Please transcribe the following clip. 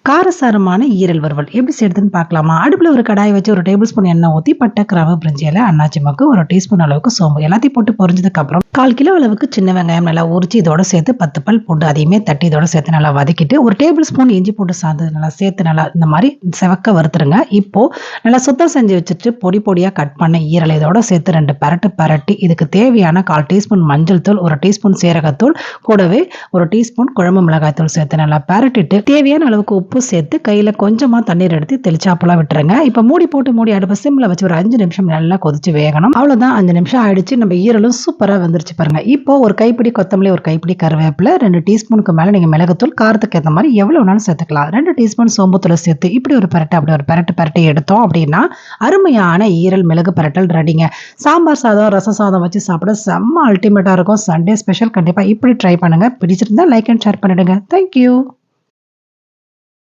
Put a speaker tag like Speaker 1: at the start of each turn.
Speaker 1: காரசாரமான ஈரல் வறுவல் எப்படி செய்யறதுன்னு பார்க்கலாமா? அடுப்புல ஒரு கடாய் வச்சு ஒரு டேபிள் ஸ்பூன் எண்ணெய் ஊத்தி பட்டை, கிராம்பு, பிரிஞ்சி இலை, அன்னாச்சி மொக்கு, ஒரு டீஸ்பூன் அளவுக்கு சோம்பு எல்லாத்தையும் போட்டு பொரிஞ்சதுக்கு அப்புறம் 1/4 கிலோ அளவுக்கு சின்ன வெங்காயம் நல்லா உரிச்சு இதோட சேர்த்து 10 பல் பூண்டு அதையுமே தட்டி இதோட சேர்த்து நல்லா வதக்கிட்டு ஒரு டேபிள் ஸ்பூன் இஞ்சி பூண்டு சாந்து நல்லா சேர்த்து நல்லா இந்த மாதிரி செவக்க வறுத்துருங்க. இப்போ நல்லா சுத்தம் செஞ்சு வச்சுட்டு பொடி பொடியா கட் பண்ண ஈரலை இதோட சேர்த்து 2 பரட்டி இதுக்கு தேவையான 1/4 டீஸ்பூன் மஞ்சள் தூள், 1 டீஸ்பூன் சீரகத்தூள், கூடவே 1 டீஸ்பூன் குழம்பு மிளகாய் தூள் சேர்த்து நல்லா பரட்டிட்டு தேவையான அளவுக்கு உப்பு சேர்த்து கையில கொஞ்சமா தண்ணீர் எடுத்து தெளிச்சாப்பெல்லாம் விட்டுருங்க. இப்ப மூடி அடுப்பை சிம்ல வச்சு ஒரு 5 நிமிஷம் நல்லா கொதிச்சு வேகணும். அவ்வளவுதான், 5 நிமிஷம் ஆயிடுச்சு. நம்ம ஈரலும் சூப்பரா வந்துருச்சு பாருங்க. இப்போ ஒரு கைப்பிடி கொத்தமல்லி, ஒரு கைப்பிடி கருவேப்பிலை, 2 டீஸ்பூனுக்கு மேல நீங்க மிளகுத்தூள் காரத்துக்கு ஏற்ற மாதிரி எவ்வளவு வேணாலும் சேர்த்துக்கலாம். 2 டீஸ்பூன் சோம்புத்தூளை சேர்த்து இப்படி ஒரு பரட்டு அப்படி ஒரு பரட்டு எடுத்தோம் அப்படின்னா அருமையான ஈரல் மிளகு பரட்டல் ரெடிங்க. சாம்பார் சாதம், ரசம் சாதம் வச்சு சாப்பிட செம்ம அல்டிமேட்டா இருக்கும். Sunday special. கண்டிப்பா இப்படி ட்ரை பண்ணுங்க. பிடிச்சிருந்தா லைக் அண்ட் ஷேர் பண்ணிடுங்க. தேங்க்யூ.